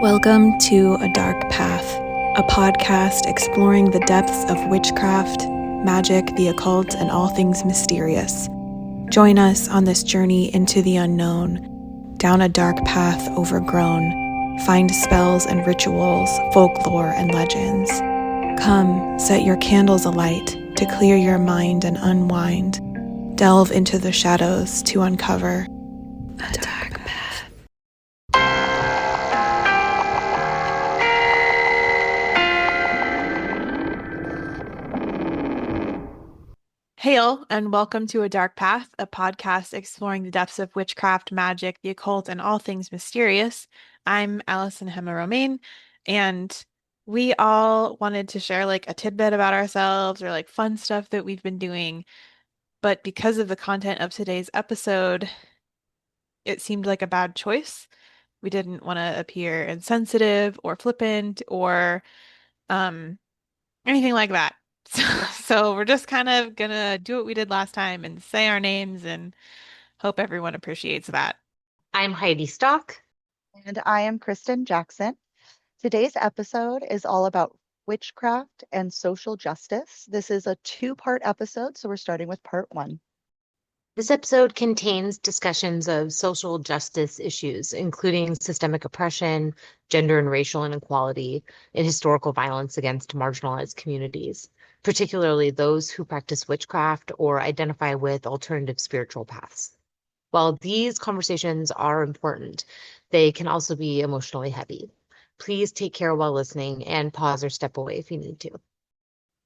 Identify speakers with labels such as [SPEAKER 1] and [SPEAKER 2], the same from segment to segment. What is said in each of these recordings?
[SPEAKER 1] Welcome to A Dark Path, a podcast exploring the depths of witchcraft, magic, the occult, and all things mysterious. Join us on this journey into the unknown, down a dark path overgrown. Find spells and rituals, folklore and legends. Come, set your candles alight to clear your mind and unwind. Delve into the shadows to uncover a dark path. Hail, and welcome to A Dark Path, a podcast exploring the depths of witchcraft, magic, the occult, and all things mysterious. I'm Allyson Hemma-Romane, and we all wanted to share like a tidbit about ourselves or like fun stuff that we've been doing. But because of the content of today's episode, it seemed like a bad choice. We didn't want to appear insensitive or flippant or um, anything like that. So we're just kind of gonna do what we did last time and say our names and hope everyone appreciates that.
[SPEAKER 2] I'm Heidi Stock.
[SPEAKER 3] And I am Kristen Jackson. Today's episode is all about witchcraft and social justice. This is a two-part episode, so we're starting with part one.
[SPEAKER 2] This episode contains discussions of social justice issues, including systemic oppression, gender and racial inequality, and historical violence against marginalized communities, particularly those who practice witchcraft or identify with alternative spiritual paths. While these conversations are important, they can also be emotionally heavy. Please take care while listening and pause or step away if you need to.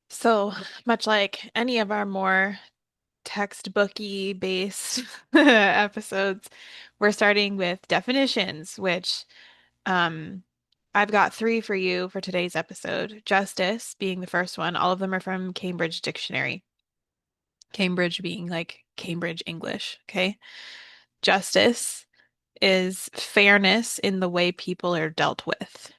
[SPEAKER 1] So much like any of our more textbooky based episodes, we're starting with definitions, which um, I've got three for you for today's episode. Justice being the first one. All of them are from Cambridge Dictionary. Cambridge being like Cambridge English, okay? Justice is fairness in the way people are dealt with.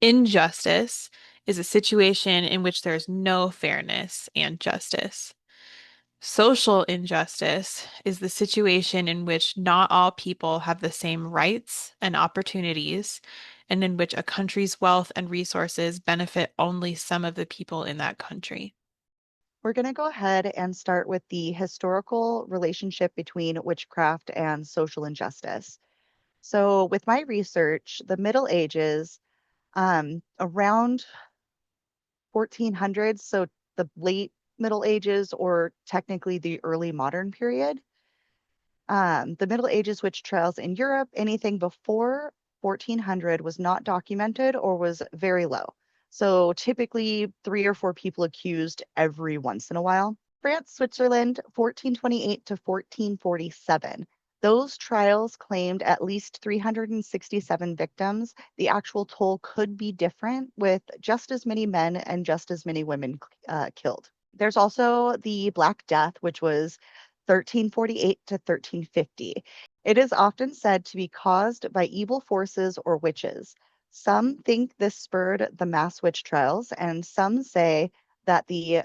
[SPEAKER 1] Injustice is a situation in which there's no fairness and justice. Social injustice is the situation in which not all people have the same rights and opportunities, and in which a country's wealth and resources benefit only some of the people in that country.
[SPEAKER 3] We're going to go ahead and start with the historical relationship between witchcraft and social injustice. So, with my research, the Middle Ages, around 1400s, so the late Middle Ages, or technically the early modern period, the Middle Ages witch trials in Europe, anything before 1400 was not documented or was very low. So typically 3 or 4 people accused every once in a while. France, Switzerland, 1428 to 1447. Those trials claimed at least 367 victims. The actual toll could be different, with just as many men and just as many women killed. There's also the Black Death, which was 1348 to 1350. It is often said to be caused by evil forces or witches. Some think this spurred the mass witch trials, and some say that the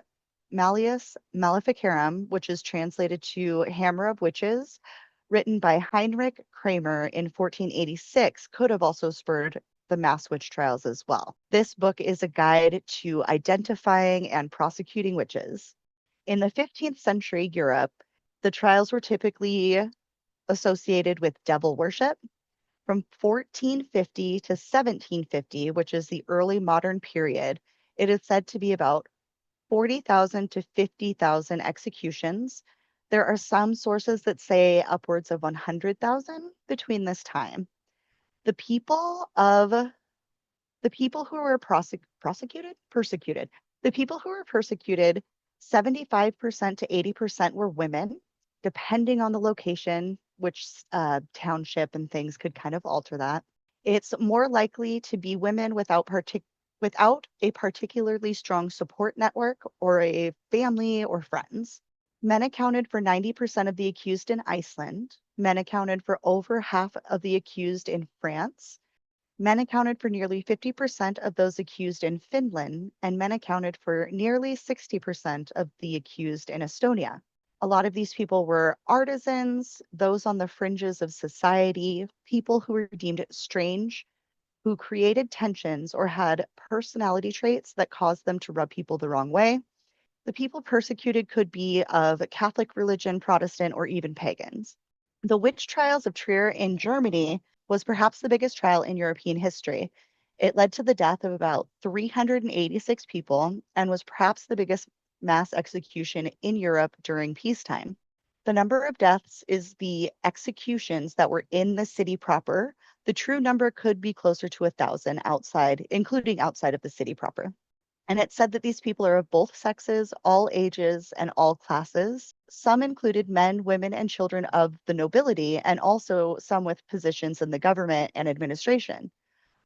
[SPEAKER 3] Malleus Maleficarum, which is translated to Hammer of Witches, written by Heinrich Kramer in 1486, could have also spurred the mass witch trials as well. This book is a guide to identifying and prosecuting witches. In the 15th century Europe, the trials were typically associated with devil worship. From 1450 to 1750, which is the early modern period, it is said to be about 40,000 to 50,000 executions. There are some sources that say upwards of 100,000 between this time. The people who were persecuted. The people who were persecuted, 75% to 80% were women, depending on the location, which township and things could kind of alter that. It's more likely to be women without a particularly strong support network or a family or friends. Men accounted for 90% of the accused in Iceland. Men accounted for over half of the accused in France. Men accounted for nearly 50% of those accused in Finland, and men accounted for nearly 60% of the accused in Estonia. A lot of these people were artisans, those on the fringes of society, people who were deemed strange, who created tensions or had personality traits that caused them to rub people the wrong way. The people persecuted could be of Catholic religion, Protestant, or even pagans. The witch trials of Trier in Germany was perhaps the biggest trial in European history. It led to the death of about 386 people and was perhaps the biggest mass execution in Europe during peacetime. The number of deaths is the executions that were in the city proper. The true number could be closer to 1,000 outside, including outside of the city proper. And it said that these people are of both sexes, all ages, and all classes. Some included men, women, and children of the nobility, and also some with positions in the government and administration.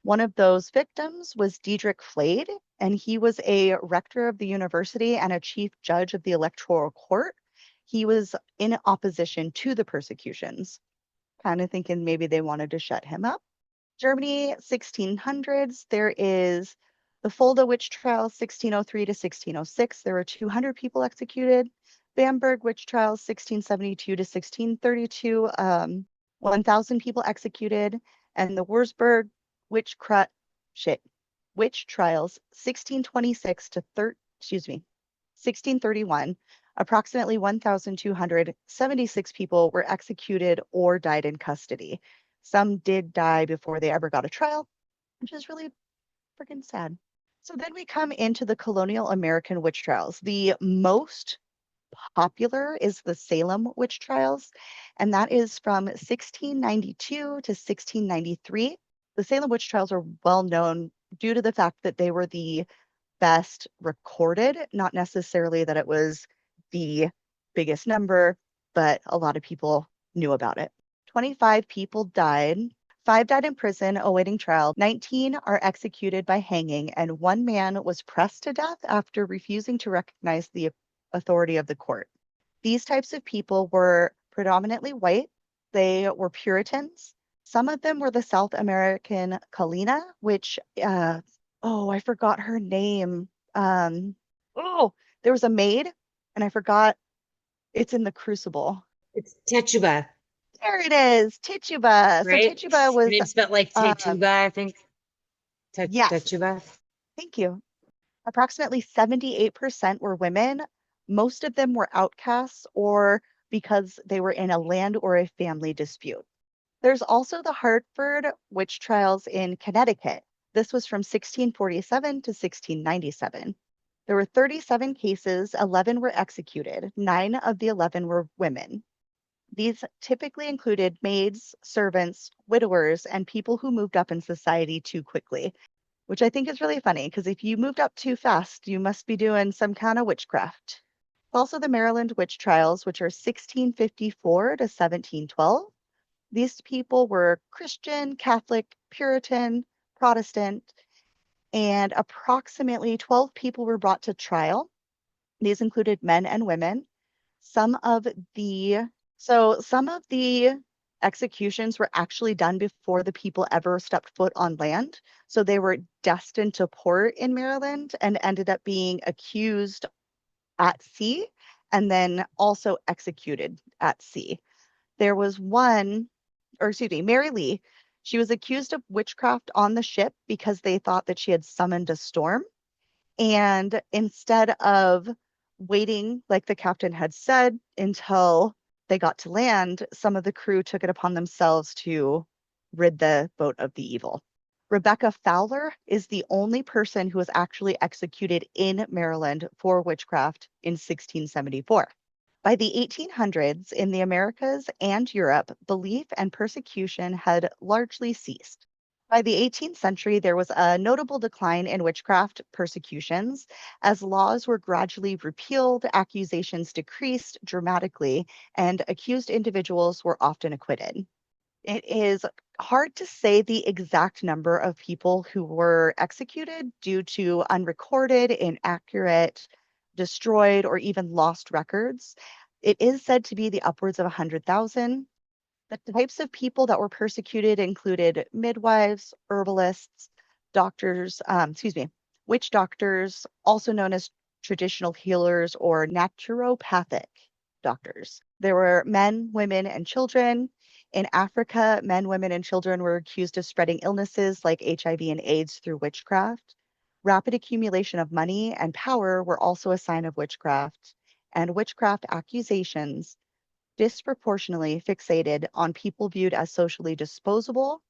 [SPEAKER 3] One of those victims was Diedrich Flade, and he was a rector of the university and a chief judge of the electoral court. He was in opposition to the persecutions, kind of thinking maybe they wanted to shut him up. Germany, 1600s, there is the Fulda witch trial, 1603 to 1606. There were 200 people executed. Bamberg witch trial, 1672 to 1632, 1,000 people executed. And the Wurzburg witch, witch trials, 1626 to 1631. Approximately 1,276 people were executed or died in custody. Some did die before they ever got a trial, which is really freaking sad. So then we come into the colonial American witch trials. The most popular is the Salem witch trials, and that is from 1692 to 1693. The Salem witch trials are well known due to the fact that they were the best recorded, not necessarily that it was the biggest number, but a lot of people knew about it. 25 people died. 5 died in prison awaiting trial. 19 are executed by hanging, and 1 man was pressed to death after refusing to recognize the authority of the court. These types of people were predominantly white. They were Puritans. Some of them were the South American Kalina, which, I forgot her name. There was a maid, and I forgot. It's in the Crucible.
[SPEAKER 2] It's Techuba,
[SPEAKER 3] There it is, Tituba. So
[SPEAKER 2] right?
[SPEAKER 3] Tituba
[SPEAKER 2] Her
[SPEAKER 3] was,
[SPEAKER 2] name's spelled like
[SPEAKER 3] um,
[SPEAKER 2] Tetuba, I think.
[SPEAKER 3] yes,
[SPEAKER 2] Techuba.
[SPEAKER 3] thank you. Approximately 78% were women. Most of them were outcasts or because they were in a land or a family dispute. There's also the Hartford witch trials in Connecticut. This was from 1647 to 1697. There were 37 cases, 11 were executed. 9 of the 11 were women. These typically included maids, servants, widowers, and people who moved up in society too quickly, which I think is really funny because if you moved up too fast, you must be doing some kind of witchcraft. Also, the Maryland witch trials, which are 1654 to 1712. These people were Christian, Catholic, Puritan, Protestant, and approximately 12 people were brought to trial. These included men and women. Some of the some of the executions were actually done before the people ever stepped foot on land. So they were destined to port in Maryland and ended up being accused at sea and then also executed at sea. There was Mary Lee. She was accused of witchcraft on the ship because they thought that she had summoned a storm. And instead of waiting, like the captain had said, until they got to land, some of the crew took it upon themselves to rid the boat of the evil. Rebecca Fowler is the only person who was actually executed in Maryland for witchcraft in 1674. By the 1800s, in the Americas and Europe, belief and persecution had largely ceased. By the 18th century, there was a notable decline in witchcraft persecutions as laws were gradually repealed, accusations decreased dramatically, and accused individuals were often acquitted. It is hard to say the exact number of people who were executed due to unrecorded, inaccurate, destroyed, or even lost records. It is said to be the upwards of 100,000. The types of people that were persecuted included midwives, herbalists, doctors, witch doctors, also known as traditional healers or naturopathic doctors. There were men, women, and children. In Africa, men, women, and children were accused of spreading illnesses like HIV and AIDS through witchcraft. Rapid accumulation of money and power were also a sign of witchcraft, and witchcraft accusations disproportionately fixated on people viewed as socially disposable,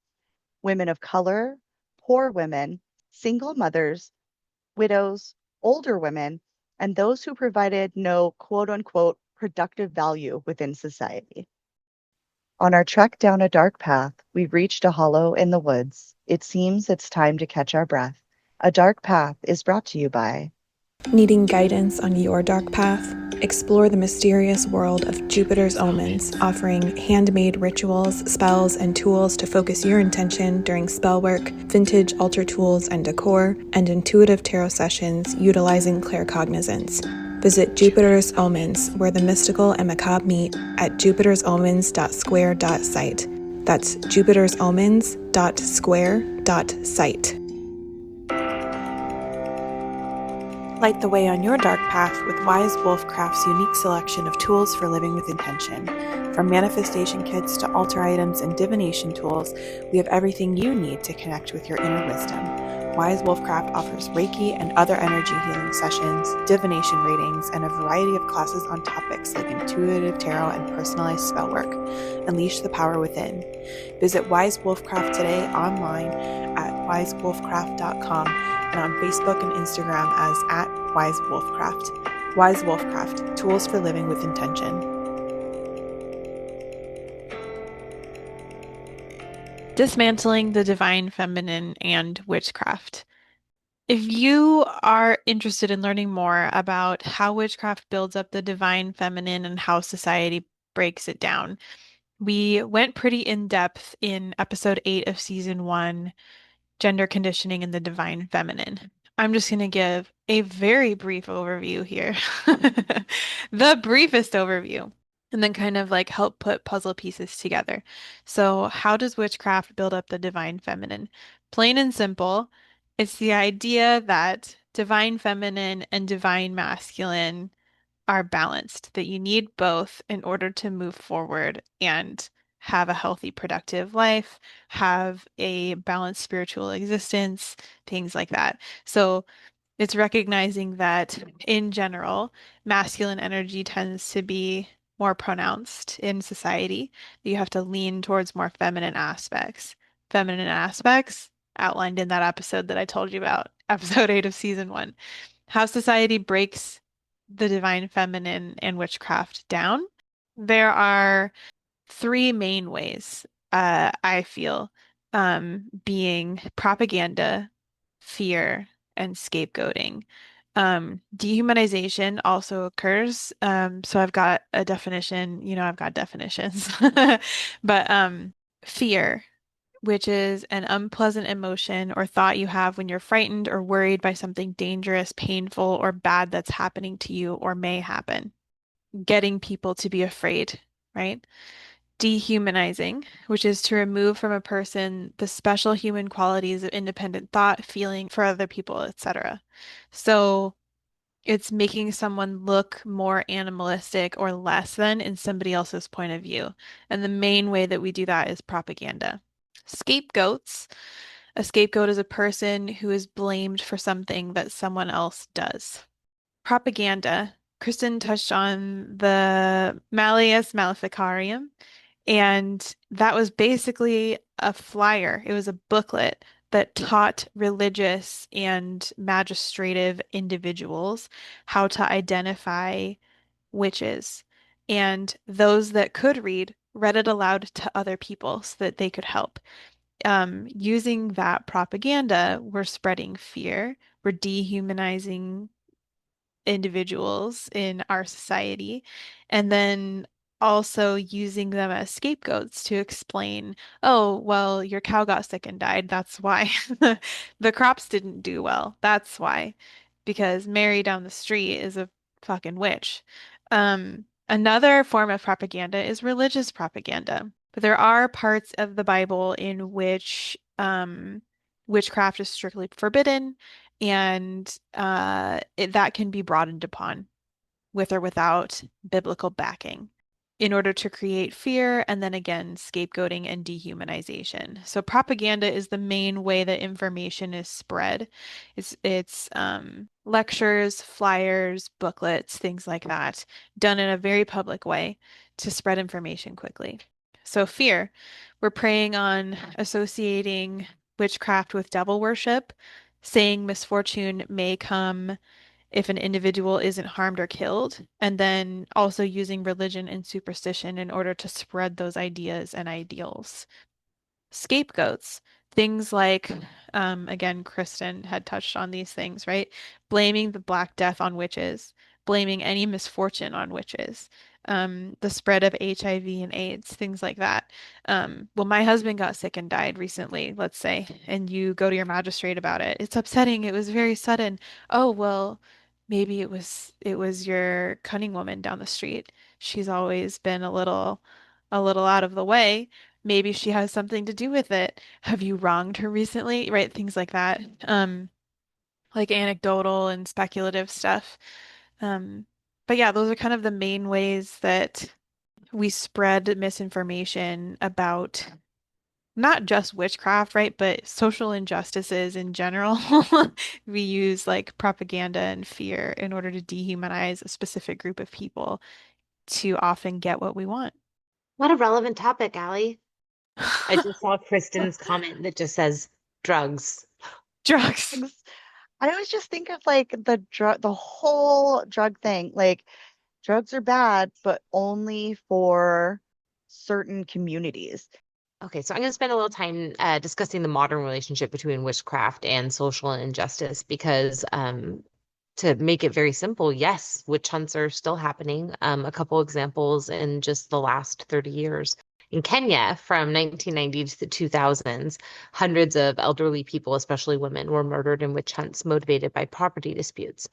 [SPEAKER 3] women of color, poor women, single mothers, widows, older women, and those who provided no quote unquote productive value within society. On our trek down a dark path, we reached a hollow in the woods. It seems it's time to catch our breath. A Dark Path is brought to you by
[SPEAKER 1] Needing guidance on your dark path? Explore the mysterious world of Jupiter's Omens, offering handmade rituals, spells, and tools to focus your intention during spell work, vintage altar tools and decor, and intuitive tarot sessions utilizing claircognizance. Visit Jupiter's Omens, where the mystical and macabre meet, at jupitersomens.square.site. That's jupitersomens.square.site. Light the way on your dark path with Wise Wolf Craft's unique selection of tools for living with intention. From manifestation kits to altar items and divination tools, we have everything you need to connect with your inner wisdom. Wise Wolf Craft offers Reiki and other energy healing sessions, divination readings, and a variety of classes on topics like intuitive tarot and personalized spell work. Unleash the power within. Visit Wise Wolf Craft today online at wisewolfcraft.com and on Facebook and Instagram as @WiseWolfCraft. Wise Wolfcraft, tools for living with intention. Dismantling the divine feminine and witchcraft. If you are interested in learning more about how witchcraft builds up the divine feminine and how society breaks it down, we went pretty in depth in episode 8 of season 1, Gender Conditioning and the Divine Feminine. I'm just going to give a very brief overview here, the briefest overview, and then kind of like help put puzzle pieces together. So, how does witchcraft build up the divine feminine? Plain and simple, it's the idea that divine feminine and divine masculine are balanced, that you need both in order to move forward and have a healthy, productive life, have a balanced spiritual existence, things like that. So it's recognizing that in general, masculine energy tends to be more pronounced in society. You have to lean towards more feminine aspects. Feminine aspects outlined in that episode that I told you about, episode 8 of season 1. How society breaks the divine feminine and witchcraft down. There are three main ways, I feel, being propaganda, fear, and scapegoating. Dehumanization also occurs. So I've got a definition, I've got definitions, but fear, which is an unpleasant emotion or thought you have when you're frightened or worried by something dangerous, painful, or bad that's happening to you or may happen. Getting people to be afraid, right? Dehumanizing, which is to remove from a person the special human qualities of independent thought, feeling for other people, etc. So it's making someone look more animalistic or less than in somebody else's point of view. And the main way that we do that is propaganda. Scapegoats. A scapegoat is a person who is blamed for something that someone else does. Propaganda. Kristen touched on the Malleus Maleficarum, and that was basically a flyer. It was a booklet that taught religious and magistrative individuals how to identify witches. And those that could read it aloud to other people so that they could help. Using that propaganda, we're spreading fear, we're dehumanizing individuals in our society, and then also using them as scapegoats to explain, oh, well, your cow got sick and died. That's why. The crops didn't do well. That's why. Because Mary down the street is a fucking witch. Another form of propaganda is religious propaganda. But there are parts of the Bible in which witchcraft is strictly forbidden, and that can be broadened upon with or without biblical backing. in order to create fear, and then again, scapegoating and dehumanization. So propaganda is the main way that information is spread. It's lectures, flyers, booklets, things like that, done in a very public way to spread information quickly. So fear, we're preying on associating witchcraft with devil worship, saying misfortune may come if an individual isn't harmed or killed, and then also using religion and superstition in order to spread those ideas and ideals. Scapegoats, things like, again, Kristen had touched on these things, right? Blaming the Black Death on witches, blaming any misfortune on witches, the spread of HIV and AIDS, things like that. Well, my husband got sick and died recently, let's say, and you go to your magistrate about it. It's upsetting. It was very sudden. Oh, well, maybe it was your cunning woman down the street. She's always been a little out of the way. Maybe she has something to do with it. Have you wronged her recently? Right, things like that. Like anecdotal and speculative stuff. Um, but yeah, those are kind of the main ways that we spread misinformation about not just witchcraft, right, but social injustices in general. We use like propaganda and fear in order to dehumanize a specific group of people to often get what we want.
[SPEAKER 2] What a relevant topic, Allie. I just saw Kristen's comment that just says drugs.
[SPEAKER 1] Drugs.
[SPEAKER 3] I always just think of like the whole drug thing. Like drugs are bad, but only for certain communities.
[SPEAKER 2] Okay, so I'm going to spend a little time discussing the modern relationship between witchcraft and social injustice because to make it very simple, yes, witch hunts are still happening. A couple examples in just the last 30 years. In Kenya, from 1990 to the 2000s, hundreds of elderly people, especially women, were murdered in witch hunts motivated by property disputes.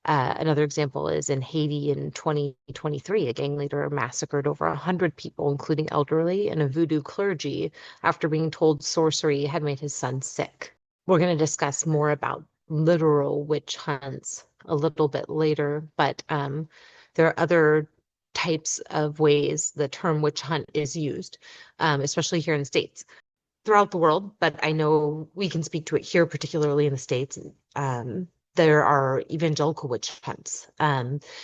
[SPEAKER 2] Another example is in Haiti in 2023, a gang leader massacred over 100 people, including elderly and a voodoo clergy, after being told sorcery had made his son sick. We're going to discuss more about literal witch hunts a little bit later, but there are other types of ways the term witch hunt is used, especially here in the States. Throughout the world, but I know we can speak to it here, particularly in the States. There are evangelical witch hunts.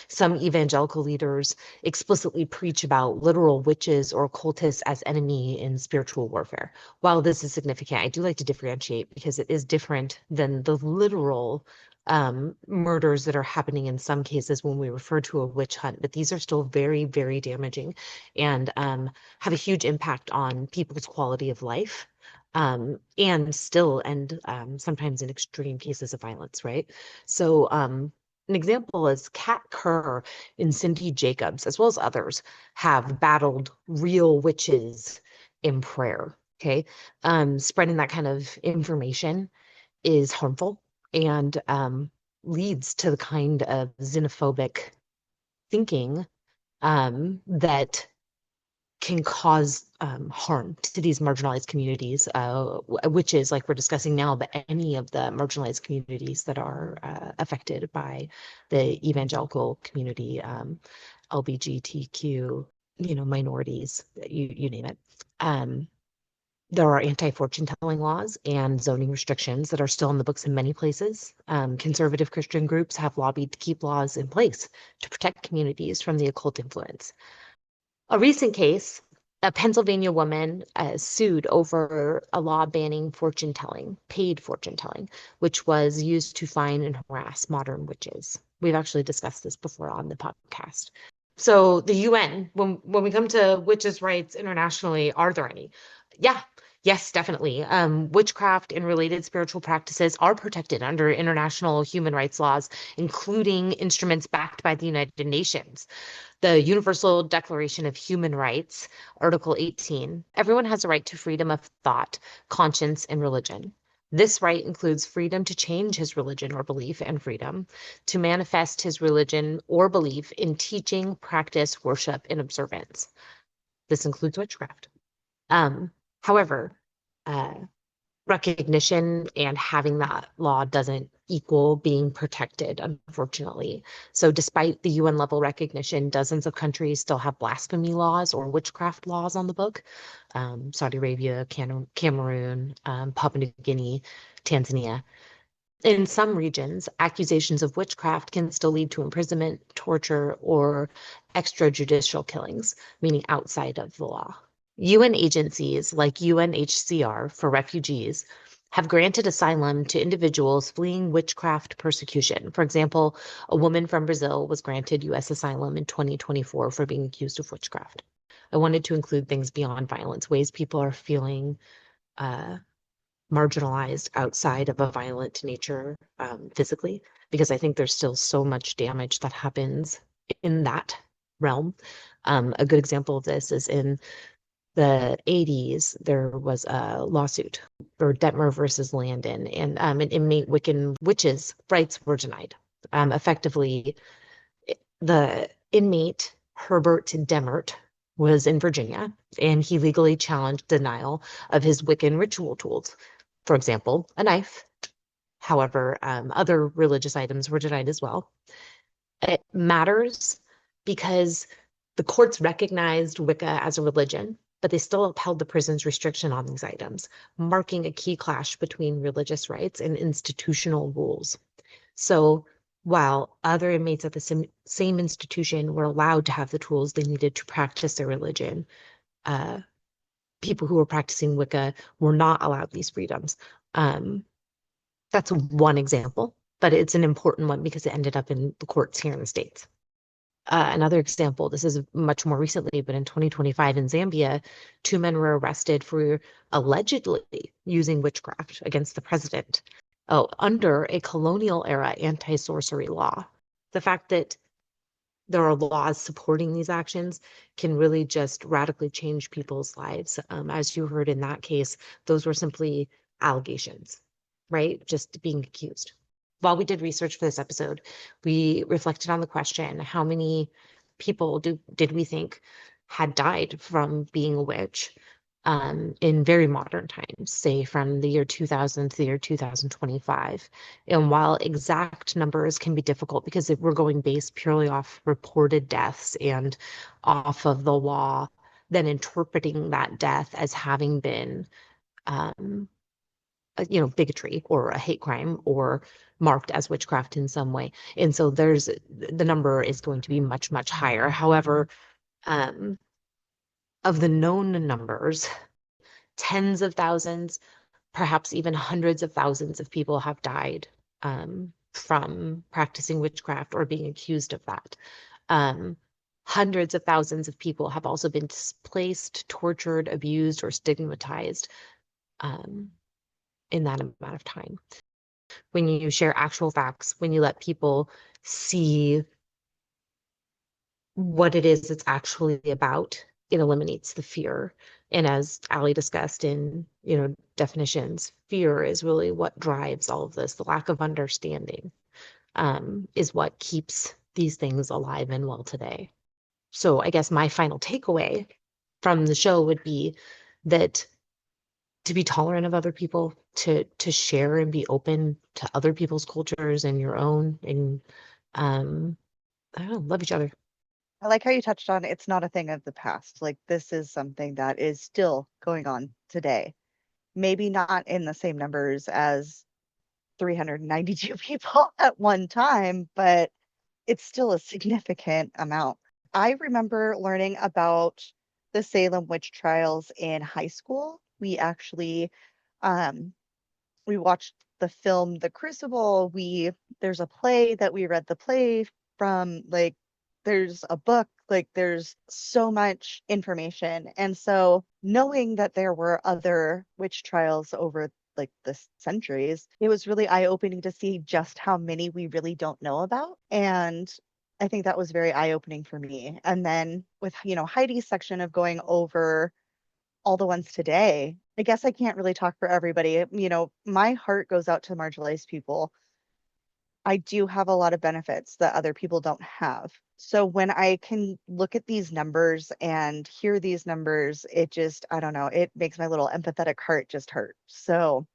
[SPEAKER 2] Some evangelical leaders explicitly preach about literal witches or occultists as enemy in spiritual warfare. While this is significant, I do like to differentiate because it is different than the literal murders that are happening in some cases when we refer to a witch hunt, but these are still very, very damaging and have a huge impact on people's quality of life. And sometimes in extreme cases of violence, right? So, an example is Kat Kerr and Cindy Jacobs, as well as others, have battled real witches in prayer. Okay. Spreading that kind of information is harmful and leads to the kind of xenophobic thinking that can cause harm to these marginalized communities, which is like we're discussing now, but any of the marginalized communities that are affected by the evangelical community, LGBTQ, minorities, you name it. There are anti-fortune telling laws and zoning restrictions that are still in the books in many places. Conservative Christian groups have lobbied to keep laws in place to protect communities from the occult influence. A recent case, a Pennsylvania woman sued over a law banning fortune telling, paid fortune telling, which was used to find and harass modern witches. We've actually discussed this before on the podcast. So the UN, when we come to witches' rights internationally, are there any? Yeah, yes, definitely. Witchcraft and related spiritual practices are protected under international human rights laws, including instruments backed by the United Nations. The Universal Declaration of Human Rights, Article 18, everyone has a right to freedom of thought, conscience, and religion. This right includes freedom to change his religion or belief and freedom to manifest his religion or belief in teaching, practice, worship, and observance. This includes witchcraft. However, uh, recognition and having that law doesn't equal being protected, unfortunately. So despite the UN level recognition, dozens of countries still have blasphemy laws or witchcraft laws on the book. Saudi Arabia, Cameroon, Papua New Guinea, Tanzania. In some regions, accusations of witchcraft can still lead to imprisonment, torture, or extrajudicial killings, meaning outside of the law. UN agencies like UNHCR for refugees have granted asylum to individuals fleeing witchcraft persecution. For example, a woman from Brazil was granted US asylum in 2024 for being accused of witchcraft. I wanted to include things beyond violence, ways people are feeling marginalized outside of a violent nature physically, because I think there's still so much damage that happens in that realm. A good example of this is in the 80s, there was a lawsuit for Detmer versus Landon, and an inmate Wiccan witches' rights were denied. Effectively, the inmate Herbert Demert was in Virginia, and he legally challenged denial of his Wiccan ritual tools. For example, a knife. However, other religious items were denied as well. It matters because the courts recognized Wicca as a religion, but they still upheld the prison's restriction on these items, marking a key clash between religious rights and institutional rules. So while other inmates at the same institution were allowed to have the tools they needed to practice their religion, people who were practicing Wicca were not allowed these freedoms. That's one example, but it's an important one because it ended up in the courts here in the States. Another example, this is much more recently, but in 2025 in Zambia, 2 men were arrested for allegedly using witchcraft against the president under a colonial era anti-sorcery law. The fact that there are laws supporting these actions can really just radically change people's lives. As you heard in that case, those were simply allegations, right? Just being accused. While we did research for this episode, we reflected on the question, how many people did we think had died from being a witch in very modern times, say from the year 2000 to the year 2025. And while exact numbers can be difficult because we're going based purely off reported deaths and off of the law, then interpreting that death as having been bigotry or a hate crime or marked as witchcraft in some way. And so the number is going to be much, much higher. However, of the known numbers, tens of thousands, perhaps even hundreds of thousands of people have died from practicing witchcraft or being accused of that. Hundreds of thousands of people have also been displaced, tortured, abused, or stigmatized in that amount of time. When you share actual facts, when you let people see what it is it's actually about, it eliminates the fear. And as Allie discussed in, definitions, fear is really what drives all of this. The lack of understanding is what keeps these things alive and well today. So I guess my final takeaway from the show would be that to be tolerant of other people, to share and be open to other people's cultures and your own, and I don't know, love each other.
[SPEAKER 3] I like how you touched on it's not a thing of the past. Like this is something that is still going on today. Maybe not in the same numbers as 392 people at one time, but it's still a significant amount. I remember learning about the Salem witch trials in high school. We actually we watched the film The Crucible. There's a play that we read the play from, like there's a book, like there's so much information. And so knowing that there were other witch trials over like the centuries, it was really eye-opening to see just how many we really don't know about. And I think that was very eye-opening for me. And then with, Heidi's section of going over all the ones today, I guess I can't really talk for everybody. My heart goes out to marginalized people. I do have a lot of benefits that other people don't have. So when I can look at these numbers and hear these numbers, it just, I don't know, it makes my little empathetic heart just hurt. So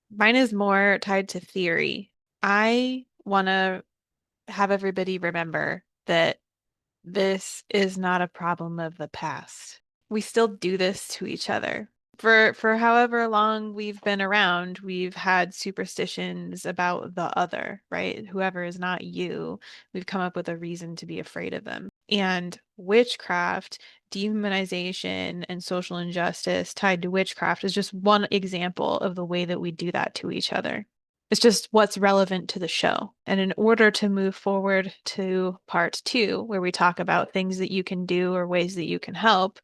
[SPEAKER 1] Mine is more tied to theory. I want to have everybody remember that this is not a problem of the past. We still do this to each other. For however long we've been around, we've had superstitions about the other, right? Whoever is not you, we've come up with a reason to be afraid of them. And witchcraft, dehumanization, and social injustice tied to witchcraft is just one example of the way that we do that to each other. It's just what's relevant to the show. And in order to move forward to part two, where we talk about things that you can do or ways that you can help,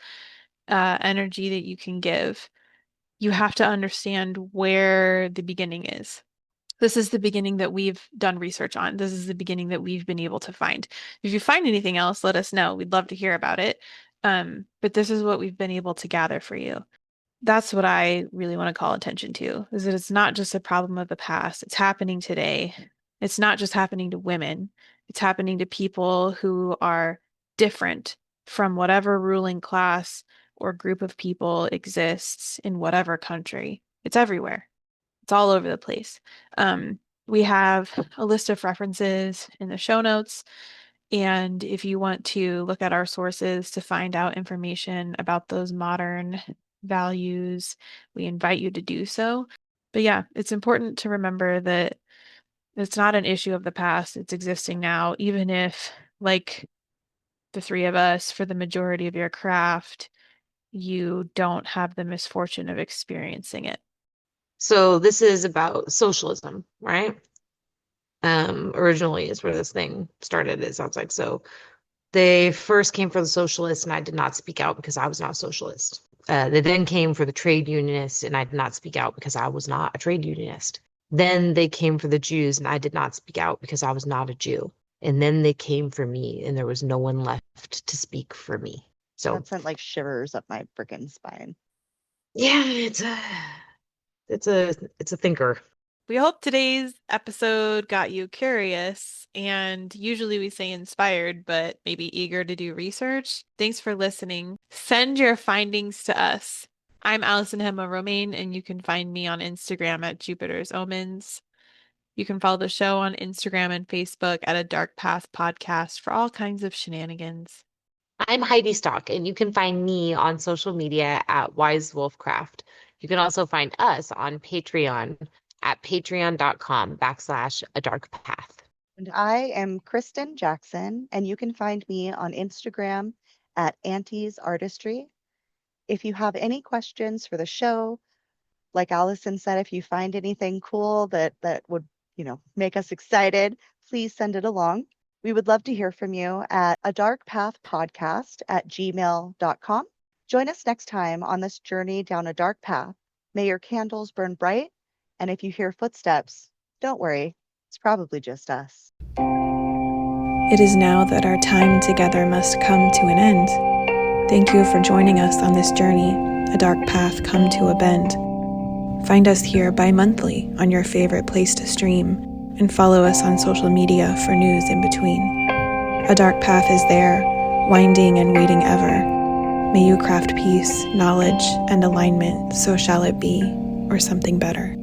[SPEAKER 1] energy that you can give, you have to understand where the beginning is. This is the beginning that we've done research on. This is the beginning that we've been able to find. If you find anything else, let us know. We'd love to hear about it. But this is what we've been able to gather for you. That's what I really want to call attention to, is that it's not just a problem of the past. It's happening today. It's not just happening to women. It's happening to people who are different from whatever ruling class or group of people exists in whatever country. It's everywhere. It's all over the place. We have a list of references in the show notes. And if you want to look at our sources to find out information about those modern values, we invite you to do so. But yeah, it's important to remember that it's not an issue of the past, it's existing now, even if, like the three of us, for the majority of your craft, you don't have the misfortune of experiencing it.
[SPEAKER 2] So this is about socialism, right? Originally is where this thing started, it sounds like. So they first came for the socialists, and I did not speak out because I was not a socialist. They then came for the trade unionists, and I did not speak out because I was not a trade unionist. Then they came for the Jews, and I did not speak out because I was not a Jew. And then they came for me, and there was no one left to speak for me. So
[SPEAKER 3] That sent like shivers up my freaking spine.
[SPEAKER 2] yeah, it's a thinker.
[SPEAKER 1] We hope today's episode got you curious, and usually we say inspired, but maybe eager to do research. Thanks for listening. Send your findings to us. I'm Allyson Hemma-Romane, and you can find me on Instagram at Jupiter's Omens. You can follow the show on Instagram and Facebook at A Dark Path Podcast for all kinds of shenanigans.
[SPEAKER 2] I'm Heidi Stock, and you can find me on social media at Wise Wolfcraft. You can also find us on Patreon at patreon.com/adarkpath.
[SPEAKER 3] And I am Kristen Jackson, and you can find me on Instagram at Auntie's Artistry. If you have any questions for the show, like Allyson said, if you find anything cool that would, make us excited, please send it along. We would love to hear from you at adarkpathpodcast@gmail.com. Join us next time on this journey down a dark path. May your candles burn bright, and if you hear footsteps, don't worry, it's probably just us.
[SPEAKER 1] It is now that our time together must come to an end. Thank you for joining us on this journey, a dark path come to a bend. Find us here bi-monthly on your favorite place to stream, and follow us on social media for news in between. A dark path is there, winding and waiting ever. May you craft peace, knowledge, and alignment, so shall it be, or something better.